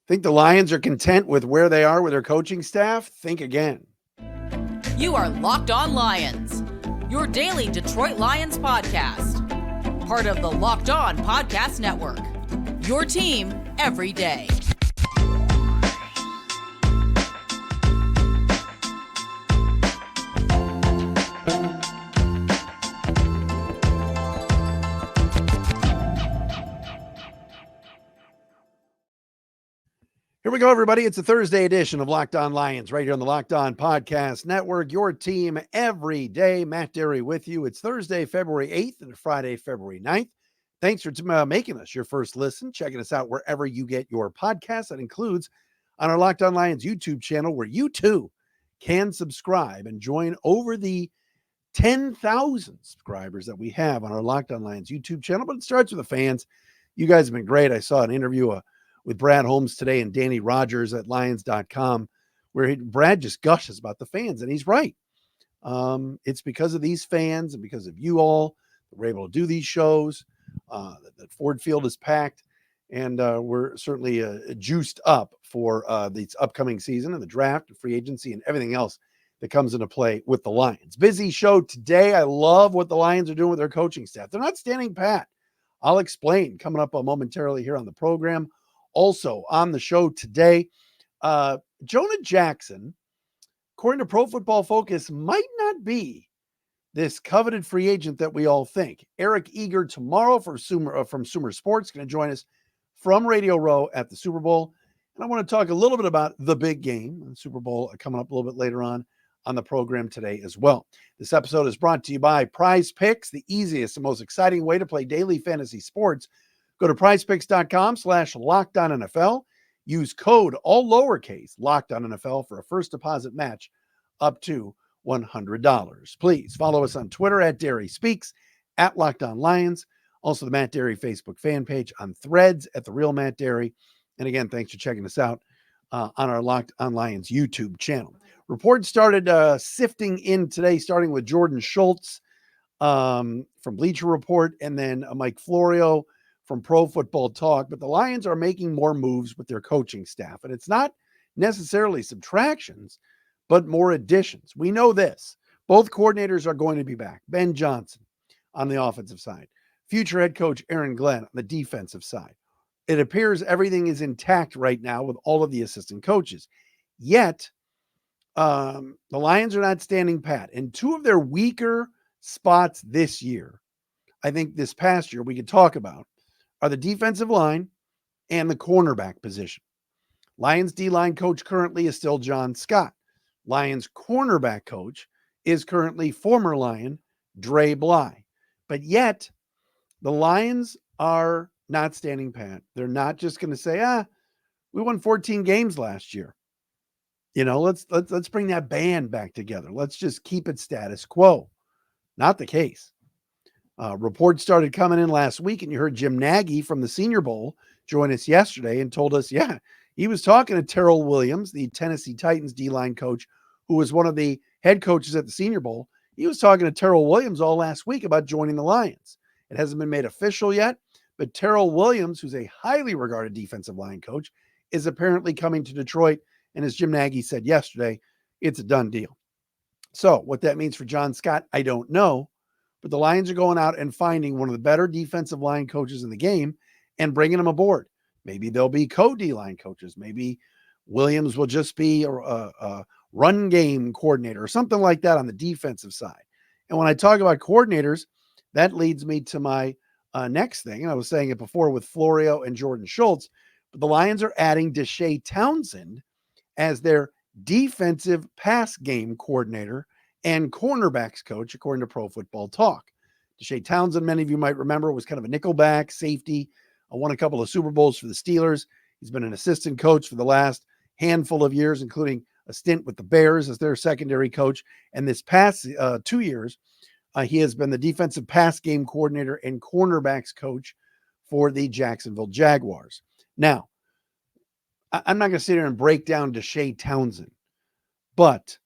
Think the Lions are content with where they are with their coaching staff? Think again. You are Locked On Lions, your daily Detroit Lions podcast. Part of the Locked On Podcast Network, your team every day. Here we go, everybody. It's a Thursday edition of Locked On Lions right here on the Locked On Podcast Network, your team every day. Matt Derry with you. It's Thursday, February 8th and Friday, February 9th. Thanks for making us your first listen, checking us out wherever you get your podcasts. That includes on our Locked On Lions YouTube channel, where you too can subscribe and join over the 10,000 subscribers that we have on our Locked On Lions YouTube channel. But it starts with the fans. You guys have been great. I saw an interview with Brad Holmes today and Danny Rogers at Lions.com, where Brad just gushes about the fans, and he's right. It's because of these fans and because of you all that we're able to do these shows, that Ford Field is packed, and we're certainly juiced up for this upcoming season and the draft and free agency and everything else that comes into play with the Lions. Busy show today. I love what the Lions are doing with their coaching staff. They're not standing pat. I'll explain coming up momentarily here on the program. Also on the show today, Jonah Jackson, according to Pro Football Focus, might not be this coveted free agent that we all think. Eric Eager tomorrow from Sumer Sports going to join us from Radio Row at the Super Bowl. And I want to talk a little bit about the big game, the Super Bowl, coming up a little bit later on the program today as well. This episode is brought to you by Prize Picks, the easiest and most exciting way to play daily fantasy sports. Go to prizepicks.com/LockedOnNFL. Use code all lowercase LockedOnNFL for a first deposit match up to $100. Please follow us on Twitter at Derry Speaks, at Locked On Lions. Also the Matt Derry Facebook fan page, on Threads at The Real Matt Derry. And again, thanks for checking us out on our Locked On Lions YouTube channel. Reports started sifting in today, starting with Jordan Schultz from Bleacher Report, and then Mike Florio from Pro Football Talk. But the Lions are making more moves with their coaching staff, and it's not necessarily subtractions, but more additions. We know this. Both coordinators are going to be back. Ben Johnson on the offensive side, future head coach Aaron Glenn on the defensive side. It appears everything is intact right now with all of the assistant coaches. Yet, the Lions are not standing pat. And two of their weaker spots this year, I think this past year we could talk about, are the defensive line and the cornerback position. Lions D-line coach currently is still John Scott. Lions cornerback coach is currently former Lion Dre Bly. But yet, the Lions are not standing pat. They're not just going to say, we won 14 games last year. You know, let's bring that band back together. Let's just keep it status quo. Not the case. Reports started coming in last week, and you heard Jim Nagy from the Senior Bowl join us yesterday and told us, he was talking to Terrell Williams, the Tennessee Titans D-line coach, who was one of the head coaches at the Senior Bowl. He was talking to Terrell Williams all last week about joining the Lions. It hasn't been made official yet, but Terrell Williams, who's a highly regarded defensive line coach, is apparently coming to Detroit. And as Jim Nagy said yesterday, it's a done deal. So what that means for John Scott, I don't know. But the Lions are going out and finding one of the better defensive line coaches in the game and bringing them aboard. Maybe they'll be co-D-line coaches. Maybe Williams will just be a run game coordinator or something like that on the defensive side. And when I talk about coordinators, that leads me to my next thing. And I was saying it before with Florio and Jordan Schultz, but the Lions are adding DeShea Townsend as their defensive pass game coordinator and cornerbacks coach, according to Pro Football Talk. DeShea Townsend, many of you might remember, was kind of a nickelback safety, won a couple of Super Bowls for the Steelers. He's been an assistant coach for the last handful of years, including a stint with the Bears as their secondary coach. And this past 2 years, he has been the defensive pass game coordinator and cornerbacks coach for the Jacksonville Jaguars. Now, I'm not going to sit here and break down DeShea Townsend, but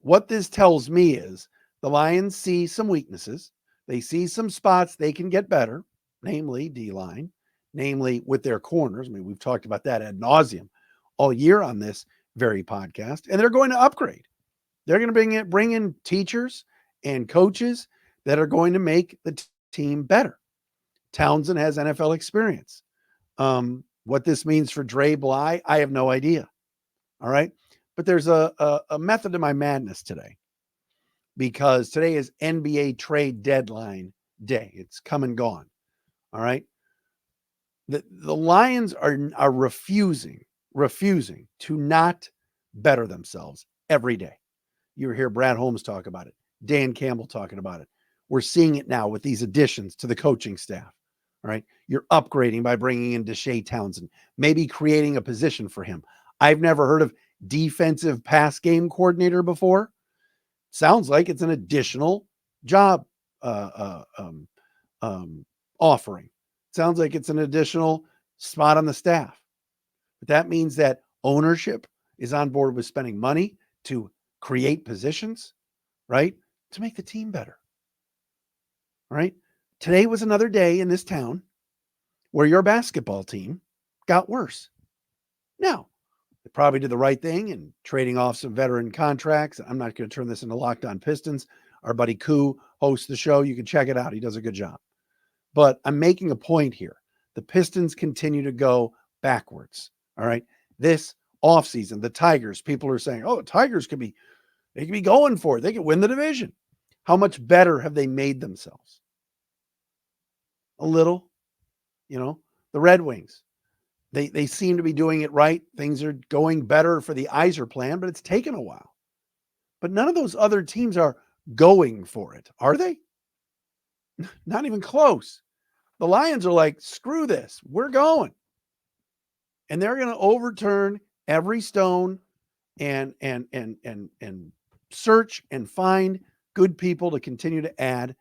what this tells me is the Lions see some weaknesses. They see some spots they can get better, namely D-line, namely with their corners. I mean, we've talked about that ad nauseum all year on this very podcast, and they're going to upgrade. They're going to bring in teachers and coaches that are going to make the team better. Townsend has NFL experience. What this means for Dre Bly, I have no idea. All right. But there's a method to my madness today, because today is NBA trade deadline day. It's come and gone. All right. The Lions are refusing to not better themselves every day. You hear Brad Holmes talk about it, Dan Campbell talking about it. We're seeing it now with these additions to the coaching staff. All right. You're upgrading by bringing in DeShea Townsend, maybe creating a position for him. I've never heard of defensive pass game coordinator before. Sounds like it's an additional job offering. Sounds like it's an additional spot on the staff. But that means that ownership is on board with spending money to create positions, right? To make the team better. All right. Today was another day in this town where your basketball team got worse. Now, they probably did the right thing in trading off some veteran contracts. I'm not going to turn this into Locked On Pistons. Our buddy Koo hosts the show. You can check it out. He does a good job. But I'm making a point here. The Pistons continue to go backwards. All right. This offseason, the Tigers, people are saying, oh, the Tigers could be going for it. They could win the division. How much better have they made themselves? A little. The Red Wings, they seem to be doing it right. Things are going better for the Iser plan, but it's taken a while. But none of those other teams are going for it, are they? Not even close. The Lions are like, screw this, we're going. And they're going to overturn every stone and search and find good people to continue to add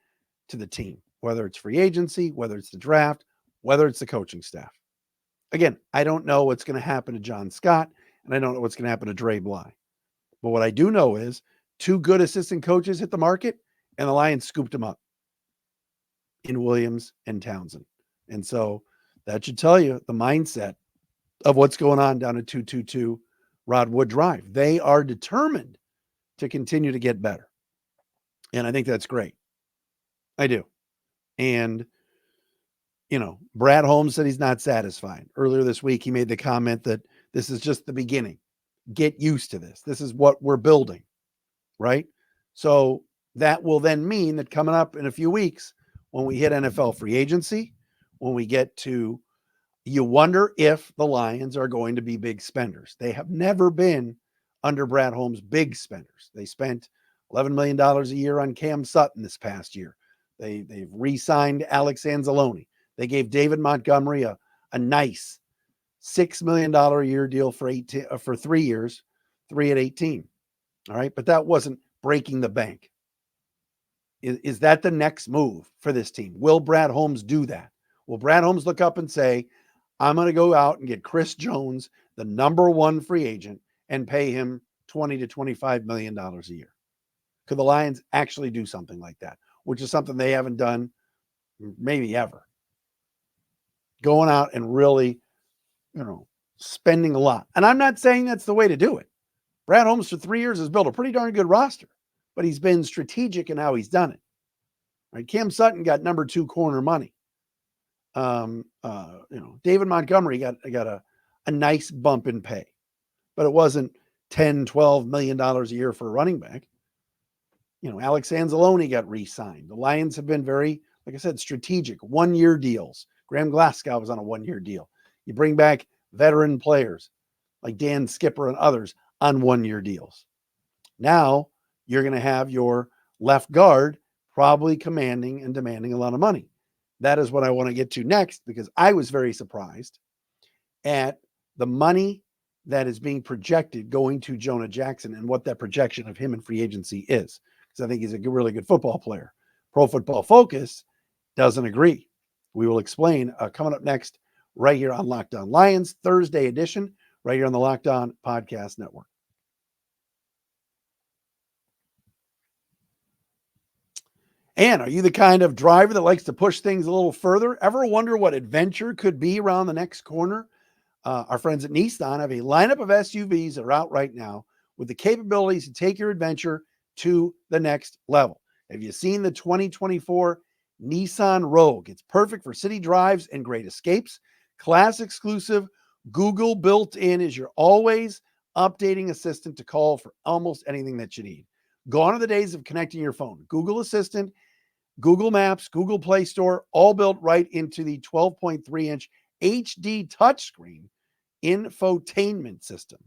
to the team, whether it's free agency, whether it's the draft, whether it's the coaching staff. Again, I don't know what's going to happen to John Scott, and I don't know what's going to happen to Dre Bly. But what I do know is 2 good assistant coaches hit the market, and the Lions scooped them up in Williams and Townsend. And so that should tell you the mindset of what's going on down at 222 Rodwood Drive. They are determined to continue to get better. And I think that's great. I do. And Brad Holmes said he's not satisfied. Earlier this week, he made the comment that this is just the beginning. Get used to this. This is what we're building, right? So that will then mean that coming up in a few weeks, when we hit NFL free agency, when we get to, you wonder if the Lions are going to be big spenders. They have never been, under Brad Holmes, big spenders. They spent $11 million a year on Cam Sutton this past year. They've re-signed Alex Anzalone. They gave David Montgomery a nice $6 million a year deal for 3 years, 3 at 18. All right. But that wasn't breaking the bank. Is that the next move for this team? Will Brad Holmes do that? Will Brad Holmes look up and say, I'm going to go out and get Chris Jones, the number 1 free agent, and pay him $20 to $25 million a year? Could the Lions actually do something like that? Which is something they haven't done maybe ever. Going out and really, spending a lot. And I'm not saying that's the way to do it. Brad Holmes for 3 years has built a pretty darn good roster, but he's been strategic in how he's done it. Right? Cam Sutton got number 2 corner money. David Montgomery got a nice bump in pay, but it wasn't $10, $12 million a year for a running back. Alex Anzalone got re-signed. The Lions have been very, like I said, strategic, 1-year deals. Graham Glasgow was on a 1-year deal. You bring back veteran players like Dan Skipper and others on 1-year deals. Now you're going to have your left guard probably commanding and demanding a lot of money. That is what I want to get to next, because I was very surprised at the money that is being projected going to Jonah Jackson and what that projection of him in free agency is. Because I think he's a really good football player. Pro Football Focus doesn't agree. We will explain coming up next right here on Locked On Lions, Thursday edition, right here on the Locked On Podcast Network. And are you the kind of driver that likes to push things a little further? Ever wonder what adventure could be around the next corner? Our friends at Nissan have a lineup of SUVs that are out right now with the capabilities to take your adventure to the next level. Have you seen the 2024 Nissan Rogue? It's perfect for city drives and great escapes. Class exclusive, Google built in is your always updating assistant to call for almost anything that you need. Gone are the days of connecting your phone. Google Assistant, Google Maps, Google Play Store, all built right into the 12.3-inch HD touchscreen infotainment system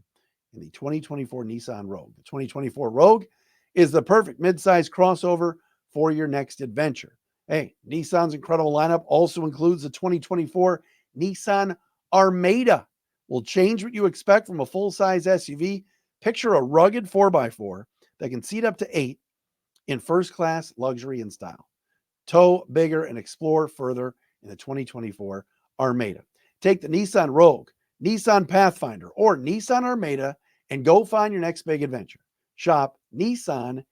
in the 2024 Nissan Rogue. The 2024 Rogue is the perfect midsize crossover for your next adventure. Hey, Nissan's incredible lineup also includes the 2024 Nissan Armada. Will change what you expect from a full-size SUV. Picture a rugged 4x4 that can seat up to 8 in first-class luxury and style. Tow bigger and explore further in the 2024 Armada. Take the Nissan Rogue, Nissan Pathfinder, or Nissan Armada and go find your next big adventure. Shop NissanUSA.com.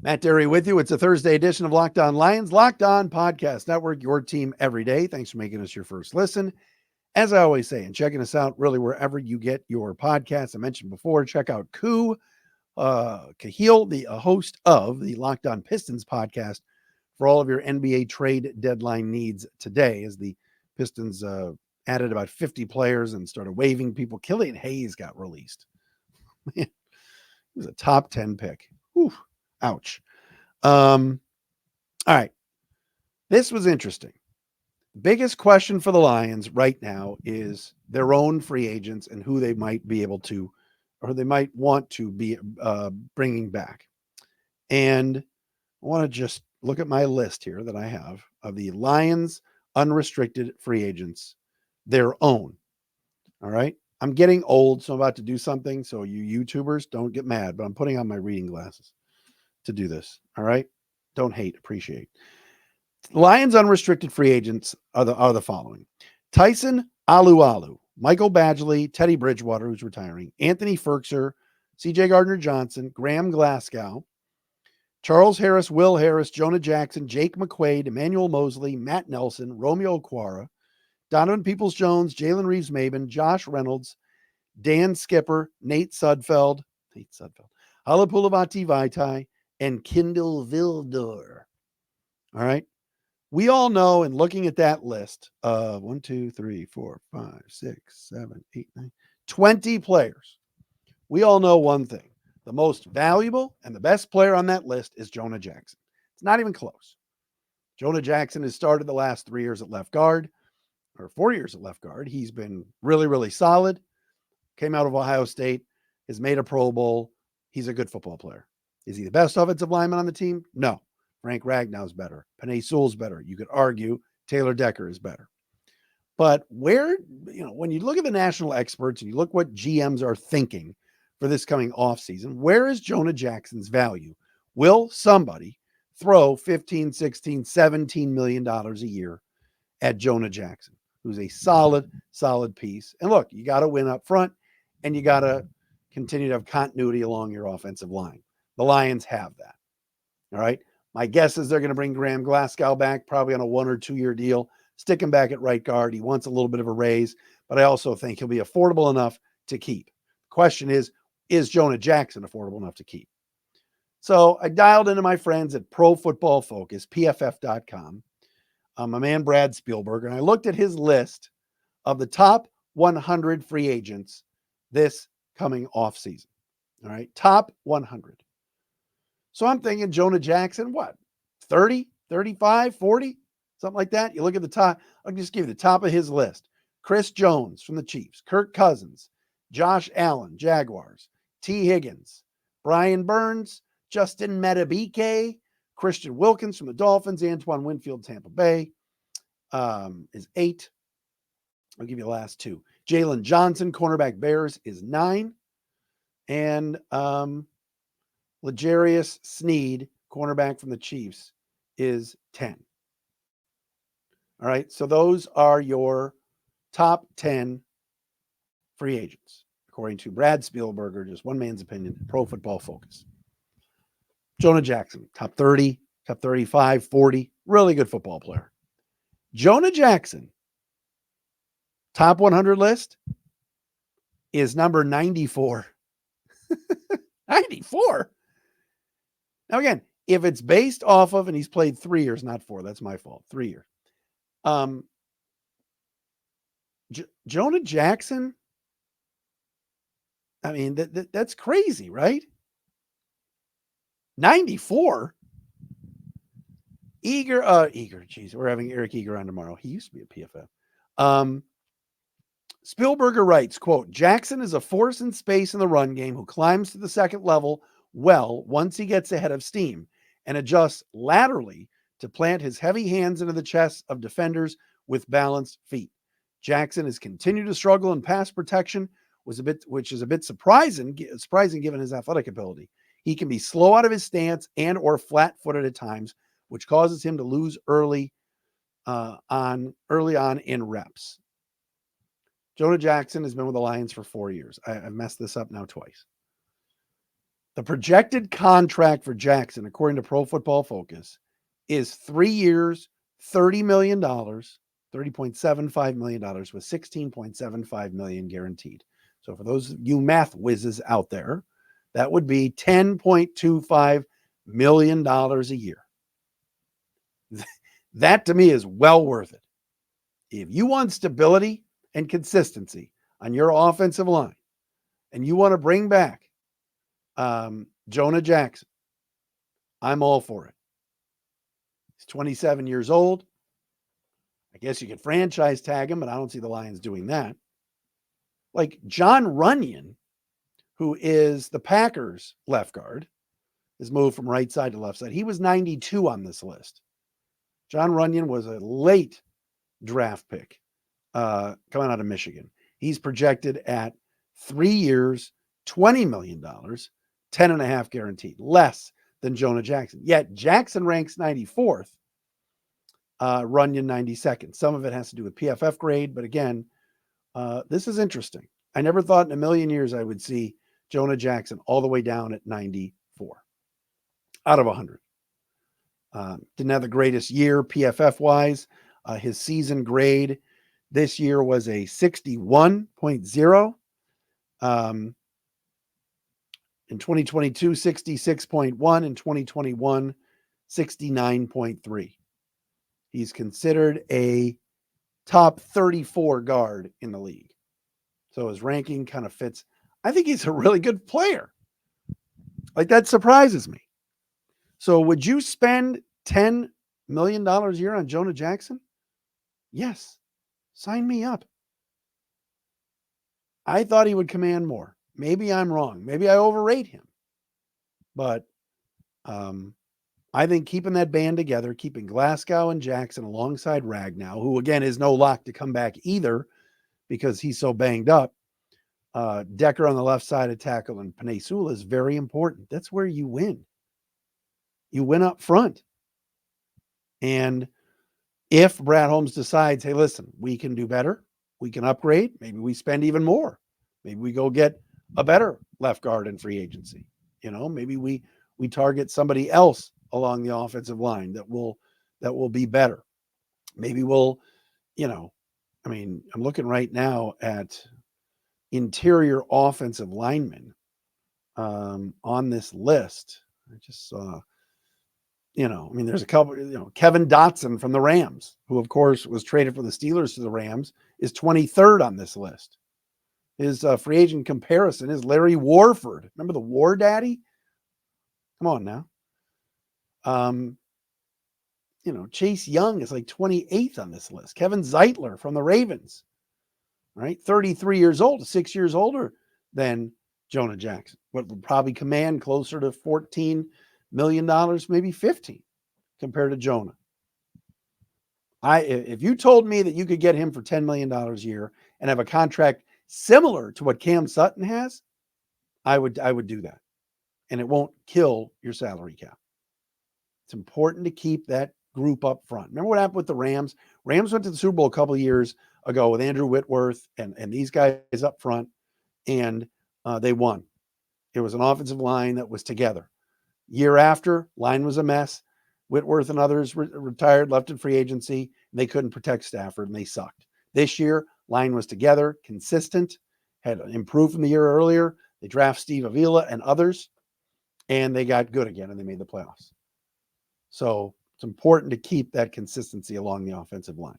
Matt Derry with you. It's a Thursday edition of Locked On Lions, Locked On Podcast Network, your team every day. Thanks for making us your first listen. As I always say, and checking us out really wherever you get your podcasts. I mentioned before, check out Kahil, the host of the Locked On Pistons podcast, for all of your NBA trade deadline needs today, as the Pistons added about 50 players and started waiving people. Killian Hayes got released. Man, he was a top 10 pick. Whew, ouch. All right. This was interesting. Biggest question for the Lions right now is their own free agents and who they might be able to, or they might want to be bringing back. And I want to just look at my list here that I have of the Lions unrestricted free agents, their own. All right. I'm getting old, so I'm about to do something. So you YouTubers, don't get mad, but I'm putting on my reading glasses to do this. All right. Don't hate, appreciate. Lions unrestricted free agents are the following: Tyson Alualu, Michael Badgley, Teddy Bridgewater, who's retiring, Anthony Ferkser, CJ Gardner-Johnson, Graham Glasgow, Charles Harris, Will Harris, Jonah Jackson, Jake McQuaid, Emmanuel Mosley, Matt Nelson, Romeo Okwara, Donovan Peoples-Jones, Jalen Reeves-Maben, Josh Reynolds, Dan Skipper, Nate Sudfeld, Halapulavati Vaitai, and Kindle Vildor. All right. We all know, in looking at that list of 1, 2, 3, 4, 5, 6, 7, 8, 9, 20 players, we all know one thing. The most valuable and the best player on that list is Jonah Jackson. It's not even close. Jonah Jackson has started the last 3 years at left guard, or 4 years at left guard. He's been really, really solid. Came out of Ohio State, has made a Pro Bowl. He's a good football player. Is he the best offensive lineman on the team? No. Frank Ragnow's better. Penei Sewell's better. You could argue Taylor Decker is better. But where, when you look at the national experts and you look what GMs are thinking for this coming offseason, where is Jonah Jackson's value? Will somebody throw $15, $16, $17 million a year at Jonah Jackson, who's a solid piece? And look, you got to win up front and you got to continue to have continuity along your offensive line. The Lions have that. All right. My guess is they're going to bring Graham Glasgow back, probably on a 1 or 2 year deal, stick him back at right guard. He wants a little bit of a raise, but I also think he'll be affordable enough to keep. The question is Jonah Jackson affordable enough to keep? So I dialed into my friends at Pro Football Focus, PFF.com, my man Brad Spielberg, and I looked at his list of the top 100 free agents this coming offseason. All right, top 100. So I'm thinking Jonah Jackson, what, 30, 35, 40, something like that? You look at the top. I'll just give you the top of his list. Chris Jones from the Chiefs, Kirk Cousins, Josh Allen, Jaguars, T. Higgins, Brian Burns, Justin Metabike, Christian Wilkins from the Dolphins, Antoine Winfield, Tampa Bay is 8. I'll give you the last 2. Jalen Johnson, cornerback Bears, is 9. And L'Jarius Sneed, cornerback from the Chiefs, is 10. All right. So those are your top 10 free agents, according to Brad Spielberger, just one man's opinion, Pro Football Focus. Jonah Jackson, top 30, top 35, 40, really good football player. Jonah Jackson, top 100 list, is number 94. 94. Now, again, if it's based off of, and he's played 3 years, not 4, that's my fault, 3 years. Jonah Jackson, I mean, that's crazy, right? 94. Eager, geez, we're having Eric Eager on tomorrow. He used to be a PFF. Spielberger writes, quote, Jackson is a force in space in the run game who climbs to the second level well once he gets ahead of steam and adjusts laterally to plant his heavy hands into the chests of defenders with balanced feet. Jackson has continued to struggle in pass protection, which is a bit surprising given his athletic ability. He can be slow out of his stance and or flat-footed at times, which causes him to lose early on in reps. Jonah Jackson has been with the Lions for 4 years. I've messed this up now twice. The projected contract for Jackson, according to Pro Football Focus, is 3 years, $30 million, $30.75 million with $16.75 million guaranteed. So for those of you math whizzes out there, that would be $10.25 million a year. That to me is well worth it. If you want stability and consistency on your offensive line, and you want to bring back Jonah Jackson, I'm all for it. He's 27 years old. I guess you could franchise tag him, but I don't see the Lions doing that. Like John Runyon, who is the Packers left guard, is moved from right side to left side. He was 92 on this list. John Runyon was a late draft pick coming out of Michigan. He's projected at 3 years, $20 million, 10.5 guaranteed, less than Jonah Jackson. Yet Jackson ranks 94th, Runyon 92nd. Some of it has to do with PFF grade, but again, this is interesting. I never thought in a million years I would see Jonah Jackson all the way down at 94 out of 100. Didn't have the greatest year PFF-wise. His season grade this year was a 61.0. In 2022, 66.1. In 2021, 69.3. He's considered a top 34 guard in the league. So his ranking kind of fits. I think he's a really good player. Like, that surprises me. So would you spend $10 million a year on Jonah Jackson? Yes. Sign me up. I thought he would command more. Maybe I'm wrong. Maybe I overrate him. But I think keeping that band together, keeping Glasgow and Jackson alongside Ragnow, who again is no lock to come back either because he's so banged up. Decker on the left side of tackle and Penei Sewell is very important. That's where you win. You win up front. And if Brad Holmes decides, hey, listen, we can do better, we can upgrade, maybe we spend even more. Maybe we go get a better left guard in free agency. You know, maybe we target somebody else along the offensive line that will be better. Maybe we'll, I mean, I'm looking right now at interior offensive linemen on this list. I just saw, there's a couple, Kevin Dotson from the Rams, who of course was traded from the Steelers to the Rams, is 23rd on this list. His free agent comparison is Larry Warford. Remember the War Daddy? Come on now. Chase Young is like 28th on this list. Kevin Zeitler from the Ravens, right? 33 years old, 6 years older than Jonah Jackson. What would probably command closer to $14 million, maybe 15 compared to Jonah. If you told me that you could get him for $10 million a year and have a contract similar to what Cam Sutton has, I would do that. And it won't kill your salary cap. It's important to keep that group up front. Remember what happened with the Rams? Rams went to the Super Bowl a couple of years ago with Andrew Whitworth and these guys up front, and they won. It was an offensive line that was together. Year after, line was a mess. Whitworth and others retired, left in free agency. And they couldn't protect Stafford, and they sucked. This year, line was together, consistent, had improved from the year earlier. They draft Steve Avila and others, and they got good again, and they made the playoffs. So it's important to keep that consistency along the offensive line.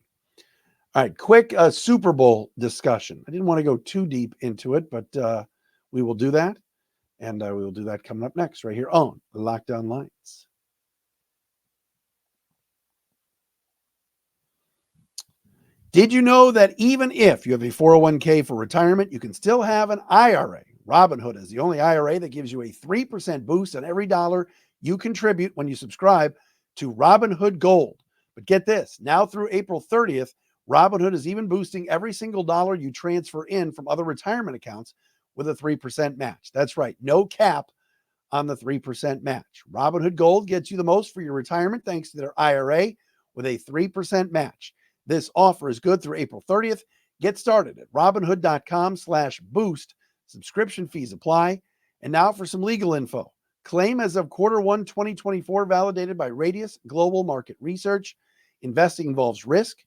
All right, quick Super Bowl discussion. I didn't want to go too deep into it, but we will do that. And we will do that coming up next right here on the Locked On Lions. Did you know that even if you have a 401k for retirement, you can still have an IRA? Robinhood is the only IRA that gives you a 3% boost on every dollar you contribute when you subscribe to Robinhood Gold. But get this, now through April 30th, Robinhood is even boosting every single dollar you transfer in from other retirement accounts with a 3% match. That's right, no cap on the 3% match. Robinhood Gold gets you the most for your retirement thanks to their IRA with a 3% match. This offer is good through April 30th. Get started at robinhood.com/boost. Subscription fees apply. And now for some legal info. Claim as of Q1 2024 validated by Radius Global Market Research. Investing involves risk,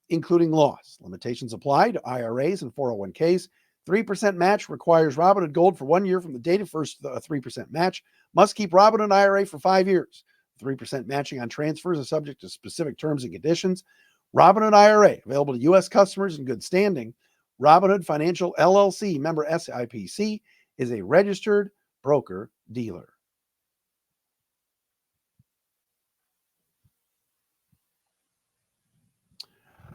including loss. Limitations apply to IRAs and 401ks. 3% match requires Robinhood Gold for 1 year from the date of first 3% match. Must keep Robinhood IRA for 5 years. 3% matching on transfers is subject to specific terms and conditions. Robinhood IRA, available to U.S. customers in good standing. Robinhood Financial LLC, member SIPC, is a registered broker-dealer.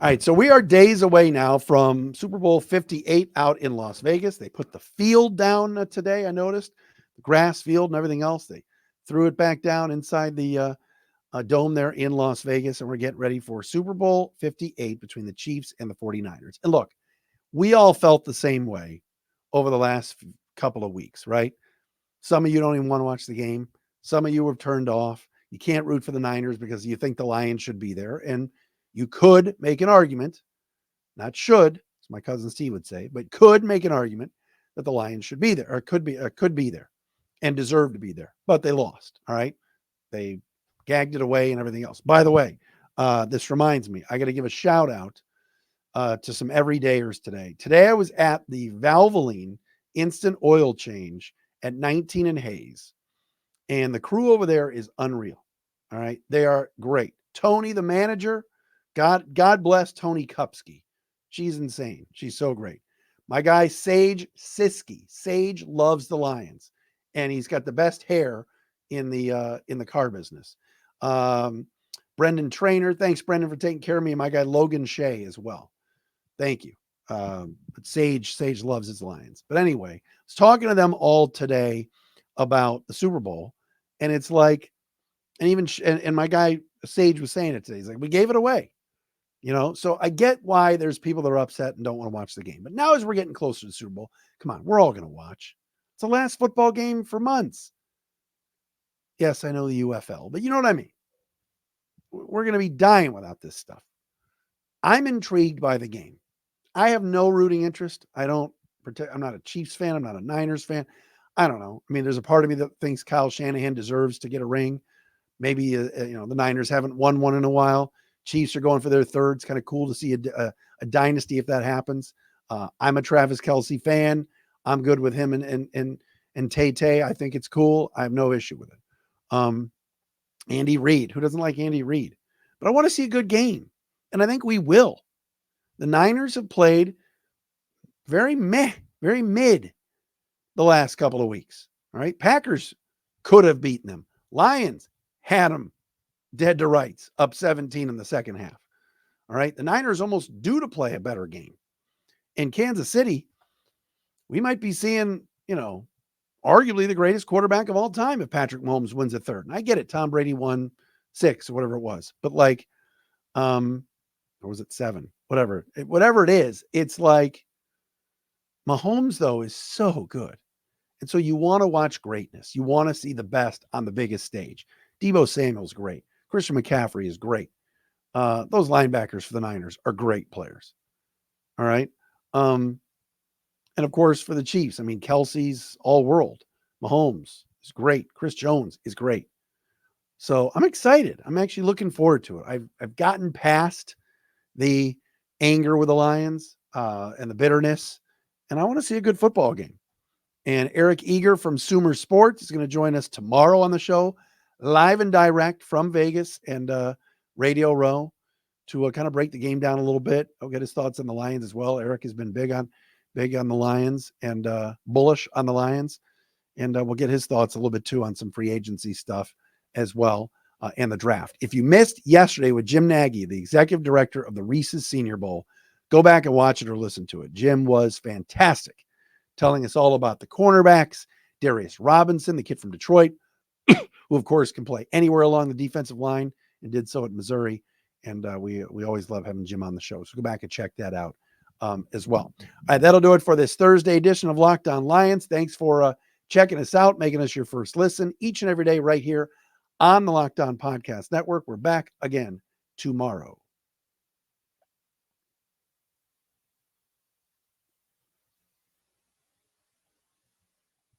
All right, so we are days away now from Super Bowl 58 out in Las Vegas. They put the field down today, I noticed. The grass field and everything else. They threw it back down inside the dome there in Las Vegas, and we're getting ready for Super Bowl 58 between the Chiefs and the 49ers. And look, we all felt the same way over the last couple of weeks, right? Some of you don't even want to watch the game. Some of you were turned off. You can't root for the Niners because you think the Lions should be there. And you could make an argument, not should, as my cousin Steve would say, but could make an argument that the Lions should be there or could be there and deserve to be there. But they lost, all right? They gagged it away and everything else. By the way, this reminds me, I got to give a shout out to some everydayers today. Today I was at the Valvoline instant oil change at 19 and Hayes, and the crew over there is unreal. All right, they are great. Tony, the manager, God bless Tony Kupski. She's insane. She's so great. My guy Sage Siski. Sage loves the Lions, and he's got the best hair in the car business. Brendan Trainer, thanks Brendan for taking care of me. And my guy Logan Shea as well. Thank you. But Sage loves his Lions. But anyway, I was talking to them all today about the Super Bowl, and it's like, and even and my guy Sage was saying it today. He's like, we gave it away, So I get why there's people that are upset and don't want to watch the game. But now as we're getting closer to the Super Bowl, come on, we're all going to watch. It's the last football game for months. Yes, I know the UFL, but you know what I mean. We're going to be dying without this stuff. I'm intrigued by the game. I have no rooting interest. I'm not a Chiefs fan. I'm not a Niners fan. I don't know. I mean, there's a part of me that thinks Kyle Shanahan deserves to get a ring. Maybe, the Niners haven't won one in a while. Chiefs are going for their third. It's kind of cool to see a dynasty if that happens. I'm a Travis Kelce fan. I'm good with him and Tay. I think it's cool. I have no issue with it. Andy Reid. Who doesn't like Andy Reid? But I want to see a good game. And I think we will. The Niners have played very mid the last couple of weeks. All right. Packers could have beaten them. Lions had them dead to rights, up 17 in the second half. All right. The Niners almost due to play a better game. In Kansas City, we might be seeing, arguably the greatest quarterback of all time if Patrick Mahomes wins a third. And I get it. Tom Brady won 6 or whatever it was. But or was it 7? Whatever it is, it's like Mahomes, though, is so good. And so you want to watch greatness. You want to see the best on the biggest stage. Deebo Samuel's great. Christian McCaffrey is great. Those linebackers for the Niners are great players. All right. And of course, for the Chiefs, I mean, Kelsey's all world. Mahomes, is great. Chris Jones is great. So I'm excited. I'm actually looking forward to it. I've gotten past the anger with the Lions and the bitterness, and I want to see a good football game. And Eric Eager from Sumer Sports is going to join us tomorrow on the show, live and direct from Vegas and Radio Row, to kind of break the game down a little bit. I'll get his thoughts on the Lions as well. Eric has been big on the Lions and bullish on the Lions. And we'll get his thoughts a little bit too on some free agency stuff as well, and the draft. If you missed yesterday with Jim Nagy, the executive director of the Reese's Senior Bowl, go back and watch it or listen to it. Jim was fantastic, telling us all about the cornerbacks, Darius Robinson, the kid from Detroit, who of course can play anywhere along the defensive line and did so at Missouri. And we always love having Jim on the show. So go back and check that out as well. All right, that'll do it for this Thursday edition of Locked On Lions. Thanks for checking us out, making us your first listen each and every day right here on the Locked On Podcast Network. We're back again tomorrow.